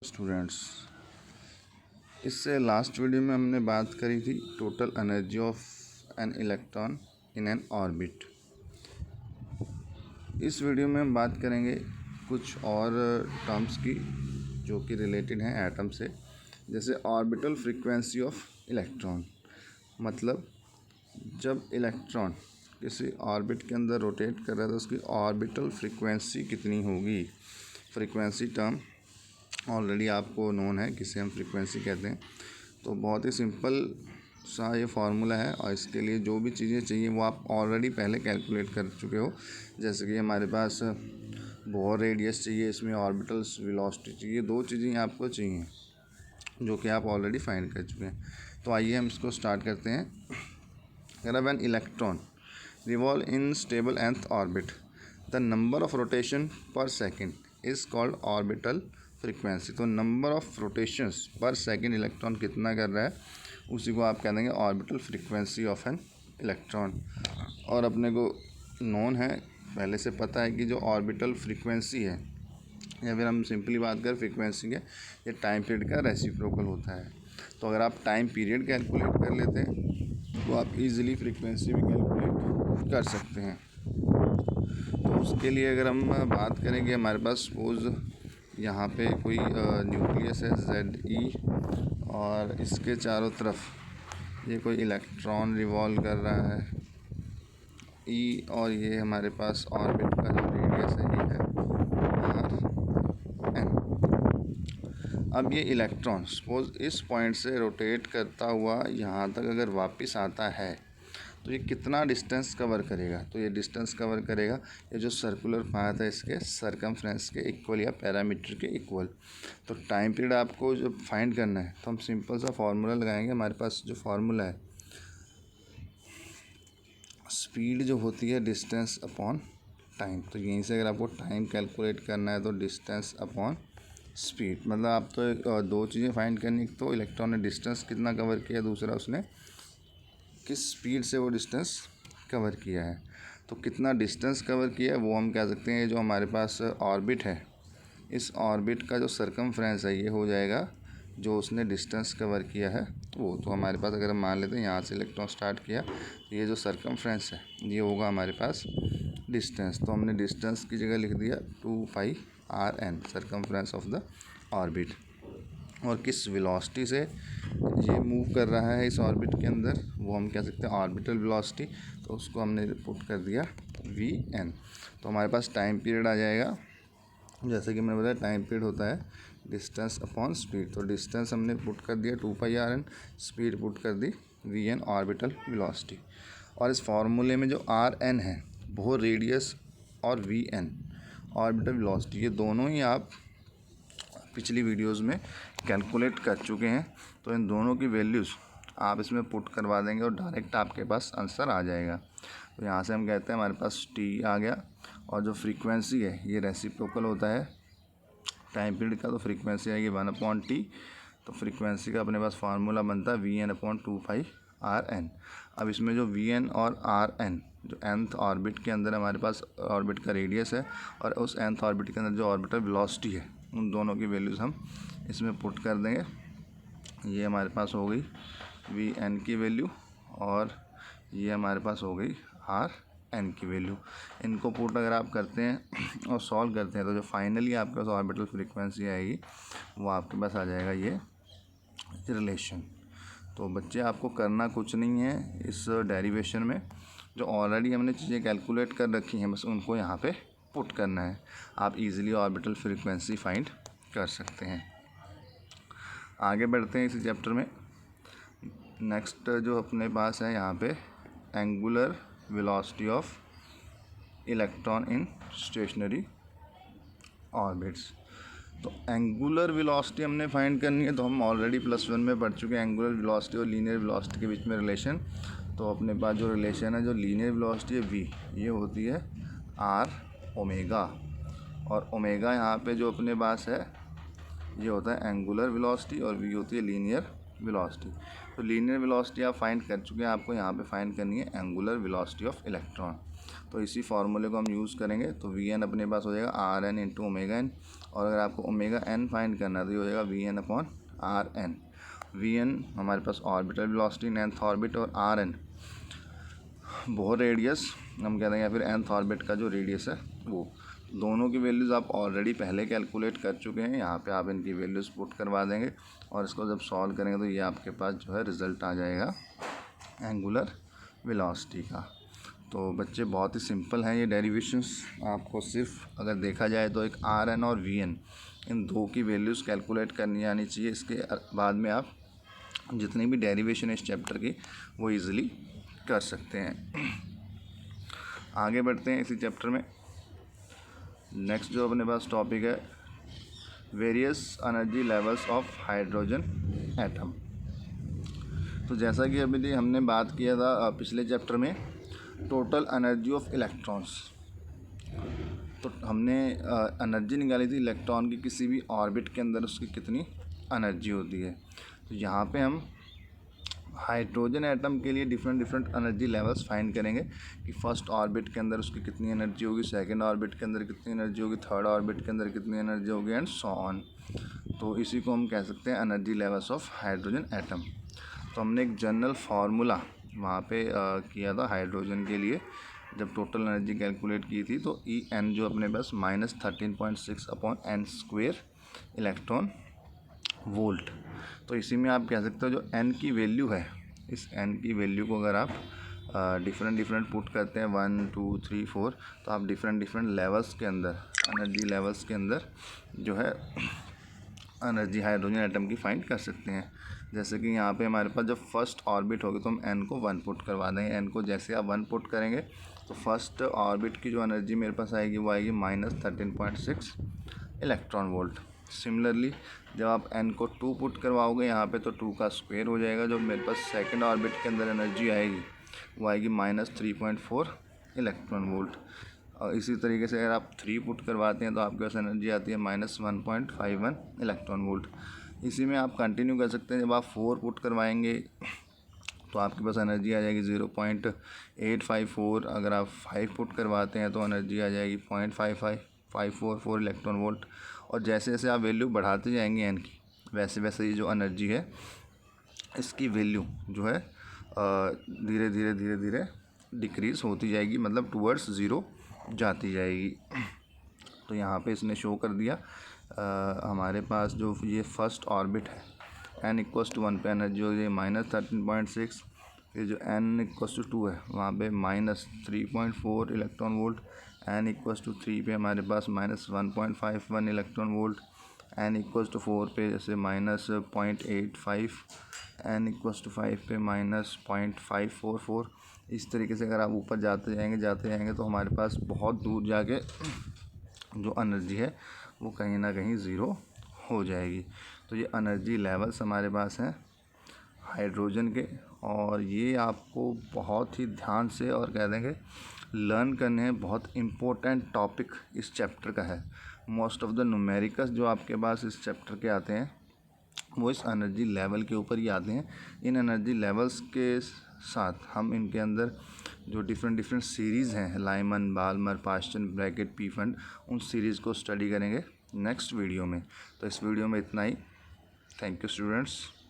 Students, इससे last video में हमने बात करी थी total energy of an electron in an orbit. इस वीडियो में हम बात करेंगे कुछ और टर्म्स की जो कि रिलेटेड हैं एटम से, जैसे ऑर्बिटल फ्रीक्वेंसी ऑफ इलेक्ट्रॉन। मतलब जब इलेक्ट्रॉन किसी ऑर्बिट के अंदर रोटेट कर रहा है तो उसकी ऑर्बिटल फ्रीक्वेंसी कितनी होगी। फ्रीक्वेंसी टर्म ऑलरेडी आपको नोन है किसे हम फ्रीक्वेंसी कहते हैं। तो बहुत ही सिंपल सा ये फार्मूला है और इसके लिए जो भी चीज़ें चाहिए वो आप ऑलरेडी पहले कैलकुलेट कर चुके हो। जैसे कि हमारे पास बोर रेडियस चाहिए, इसमें ऑर्बिटल्स वेलोसिटी चाहिए, दो चीज़ें आपको चाहिए जो कि आप ऑलरेडी फाइंड कर चुके हैं। तो आइए हम इसको स्टार्ट करते हैं। अगर when electron revolve in stable nth orbit the number of rotation per second is called orbital frequency. तो number of rotations per second electron कितना कर रहा है उसी को आप कह देंगे orbital frequency of an electron. और अपने को नोन है, पहले से पता है कि जो ऑर्बिटल फ्रीक्वेंसी है, या फिर हम सिंपली बात करें फ्रीक्वेंसी के, ये टाइम पीरियड का रेसिप्रोकल होता है। तो अगर आप टाइम पीरियड कैलकुलेट कर लेते हैं तो आप इजीली फ्रीक्वेंसी भी कैलकुलेट कर सकते हैं। तो उसके लिए अगर हम बात करेंगे, हमारे पास सपोज यहाँ पे कोई न्यूक्लियस है Ze और इसके चारों तरफ ये कोई इलेक्ट्रॉन रिवॉल्व कर रहा है E, और ये हमारे पास ऑर्बिट का जो रेडियस है ये है Rn। अब ये इलेक्ट्रॉन सपोज इस पॉइंट से रोटेट करता हुआ यहाँ तक अगर वापस आता है तो ये कितना डिस्टेंस कवर करेगा। तो ये डिस्टेंस कवर करेगा ये जो सर्कुलर पाथ है इसके सरकमफ्रेंस के इक्वल या पैरामीटर के इक्वल। तो टाइम पीरियड आपको जब फाइंड करना है तो हम सिंपल सा फार्मूला लगाएंगे। हमारे पास जो फार्मूला है, स्पीड जो होती है डिस्टेंस अपॉन टाइम। तो यहीं से अगर आपको टाइम कैलकुलेट करना है तो डिस्टेंस अपॉन स्पीड। मतलब आप तो दो चीज़ें फाइंड करनी, तो इलेक्ट्रॉन ने डिस्टेंस कितना कवर किया, दूसरा उसने किस स्पीड से वो डिस्टेंस कवर किया है। तो कितना डिस्टेंस कवर किया है वो हम कह सकते हैं जो हमारे पास ऑर्बिट है, इस ऑर्बिट का जो सरकमफ्रेंस है ये हो जाएगा जो उसने डिस्टेंस कवर किया है वो। तो हमारे पास अगर हम मान लेते हैं यहाँ से इलेक्ट्रॉन स्टार्ट किया, तो ये जो सरकमफ्रेंस है ये होगा हमारे पास डिस्टेंस। तो हमने डिस्टेंस की जगह लिख दिया 2πRn, circumference of the orbit. और किस वेलोसिटी से ये मूव कर रहा है इस ऑर्बिट के अंदर वो हम कह सकते हैं ऑर्बिटल वेलोसिटी। तो उसको हमने पुट कर दिया Vn। तो हमारे पास टाइम पीरियड आ जाएगा, जैसे कि मैंने बताया टाइम पीरियड होता है डिस्टेंस अपॉन स्पीड। तो डिस्टेंस हमने पुट कर दिया 2πRn, स्पीड पुट कर दी Vn ऑर्बिटल वेलोसिटी। और इस फार्मूले में जो Rn है वो रेडियस और Vn ऑर्बिटल वेलोसिटी, ये दोनों ही आप पिछली वीडियोस में कैलकुलेट कर चुके हैं। तो इन दोनों की वैल्यूज़ आप इसमें पुट करवा देंगे और डायरेक्ट आपके पास आंसर आ जाएगा। तो यहाँ से हम कहते हैं हमारे पास T आ गया, और जो फ्रीक्वेंसी है ये रेसिप्रोकल होता है टाइम पीरियड का, तो फ्रीक्वेंसी आएगी 1/T। तो फ्रीक्वेंसी का अपने पास फार्मूला बनता है Vn/2πRn। अब इसमें जो Vn और Rn जो nth ऑर्बिट के अंदर हमारे पास ऑर्बिट का रेडियस है और उस nth ऑर्बिट के अंदर जो ऑर्बिटल वेलोसिटी है, उन दोनों की वैल्यूज़ हम इसमें पुट कर देंगे। ये हमारे पास हो गई Vn की वैल्यू और ये हमारे पास हो गई Rn की वैल्यू। इनको पुट अगर आप करते हैं और सॉल्व करते हैं तो जो फाइनली आपके पास ऑर्बिटल फ्रीक्वेंसी आएगी वो आपके पास आ जाएगा ये रिलेशन। तो बच्चे आपको करना कुछ नहीं है इस डेरिवेशन में, जो ऑलरेडी हमने चीज़ें कैलकुलेट कर रखी हैं बस उनको यहाँ पे पुट करना है। आप इजीली ऑर्बिटल फ्रीक्वेंसी फाइंड कर सकते हैं। आगे बढ़ते हैं इसी चैप्टर में। नेक्स्ट जो अपने पास है यहाँ पे angular velocity of electron in stationary orbits. तो एंगुलर वेलोसिटी हमने फाइंड करनी है, तो हम ऑलरेडी +1 में पढ़ चुके हैं एंगुलर वेलोसिटी और लीनियर वेलोसिटी के बीच में रिलेशन। तो अपने पास जो रिलेशन है, जो लीनियर वेलोसिटी है V, ये होती है R ओमेगा, और ओमेगा यहाँ पे जो अपने पास है ये होता है एंगुलर वेलोसिटी और V होती है लीनियर वेलोसिटी। तो लीनियर वेलोसिटी आप फाइंड कर चुके हैं, आपको यहाँ पे फाइंड करनी है एंगुलर वेलोसिटी ऑफ इलेक्ट्रॉन। तो इसी फार्मूले को हम यूज़ करेंगे। तो वी एन अपने पास हो जाएगा R N into omega N, और अगर आपको ओमेगा एन फाइंड करना है तो ये हो जाएगा V N upon R N. V N हमारे पास ऑर्बिटल वेलोसिटी nth ऑर्बिट, और आर एन बोहर रेडियस हम कहते हैं, या फिर nth ऑर्बिट का जो रेडियस है वो। दोनों की वैल्यूज़ आप ऑलरेडी पहले कैलकुलेट कर चुके हैं। यहाँ पे आप इनकी वैल्यूज़ पुट करवा देंगे और इसको जब सॉल्व करेंगे तो ये आपके पास जो है रिज़ल्ट आ जाएगा एंगुलर वेलोसिटी का। तो बच्चे बहुत ही सिंपल हैं ये डेरिवेशंस। आपको सिर्फ अगर देखा जाए तो एक आर एन और वी एन, इन दो की वैल्यूज़ कैलकुलेट करनी आनी चाहिए। इसके बाद में आप जितनी भी डेरिवेशन है इस चैप्टर की वो ईज़िली कर सकते हैं। आगे बढ़ते हैं इसी चैप्टर में। नेक्स्ट जो अपने पास टॉपिक है, various energy levels of hydrogen atom. तो जैसा कि अभी हमने बात किया था पिछले चैप्टर में, टोटल एनर्जी ऑफ इलेक्ट्रॉन्स। तो हमने एनर्जी निकाली थी इलेक्ट्रॉन की किसी भी ऑर्बिट के अंदर उसकी कितनी एनर्जी होती है। तो यहाँ पे हम हाइड्रोजन एटम के लिए डिफरेंट एनर्जी लेवल्स फाइंड करेंगे कि फर्स्ट ऑर्बिट के अंदर उसकी कितनी एनर्जी होगी, सेकंड ऑर्बिट के अंदर कितनी एनर्जी होगी, थर्ड ऑर्बिट के अंदर कितनी एनर्जी होगी, एंड सो ऑन। तो इसी को हम कह सकते हैं energy levels of hydrogen atom. तो हमने एक जनरल फार्मूला वहाँ पे किया था हाइड्रोजन के लिए, जब टोटल एनर्जी कैलकुलेट की थी। तो ई एन जो अपने पास -13.6 upon N square electron volt. तो इसी में आप कह सकते हो जो एन की वैल्यू है, इस एन की वैल्यू को अगर आप डिफरेंट पुट करते हैं 1 2 3 4, तो आप डिफरेंट लेवल्स के अंदर, एनर्जी लेवल्स के अंदर जो है एनर्जी हाइड्रोजन एटम की फाइंड कर सकते हैं। जैसे कि यहाँ पे हमारे पास जब फर्स्ट ऑर्बिट होगी तो हम एन को 1 पुट करवा देंगे। एन को जैसे आप 1 पुट करेंगे तो फर्स्ट ऑर्बिट की जो एनर्जी मेरे पास आएगी वो आएगी -13.6 इलेक्ट्रॉन वोल्ट। सिमिलरली जब आप एन को 2 पुट करवाओगे यहाँ पे, तो 2 का स्क्वायर हो जाएगा। जो मेरे पास सेकंड ऑर्बिट के अंदर एनर्जी आएगी वो आएगी -3.4 इलेक्ट्रॉन वोल्ट। और इसी तरीके से अगर आप 3 पुट करवाते हैं तो आपके पास एनर्जी आती है -1.51 इलेक्ट्रॉन वोल्ट। इसी में आप कंटिन्यू कर सकते हैं। जब आप 4 पुट करवाएंगे तो आपके पास एनर्जी आ जाएगी 0.854। अगर आप 5 पुट करवाते हैं तो एनर्जी आ जाएगी 0.554 इलेक्ट्रॉन वोल्ट। और जैसे जैसे आप वैल्यू बढ़ाते जाएंगे एन की, वैसे वैसे ये जो एनर्जी है इसकी वैल्यू जो है धीरे धीरे डिक्रीज़ होती जाएगी, मतलब टूवर्ड्स ज़ीरो जाती जाएगी। तो यहाँ पे इसने शो कर दिया हमारे पास जो ये फर्स्ट ऑर्बिट है n = 1 पे एनर्जी हो जाएगी -13.6। फिर जो n = 2 है वहाँ पे -3.4 इलेक्ट्रॉन वोल्ट। n = 3 पे हमारे पास -1.51 इलेक्ट्रॉन वोल्ट। n = 4 पे जैसे -0.85। n = 5 पे -0.544। इस तरीके से अगर आप ऊपर जाते जाएंगे तो हमारे पास बहुत दूर जाके जो एनर्जी है वो कहीं ना कहीं ज़ीरो हो जाएगी। तो ये एनर्जी लेवल्स हमारे पास हैं हाइड्रोजन के, और ये आपको बहुत ही ध्यान से और कह देंगे लर्न करने हैं। बहुत इम्पोर्टेंट टॉपिक इस चैप्टर का है। मोस्ट ऑफ द न्यूमेरिकल्स जो आपके पास इस चैप्टर के आते हैं वो इस एनर्जी लेवल के ऊपर ही आते हैं। इन एनर्जी लेवल्स के साथ हम इनके अंदर जो डिफरेंट सीरीज़ हैं, Lyman, Balmer, Paschen, Brackett, Pfund, उन सीरीज़ को स्टडी करेंगे नेक्स्ट वीडियो में। तो इस वीडियो में इतना ही। Thank you students.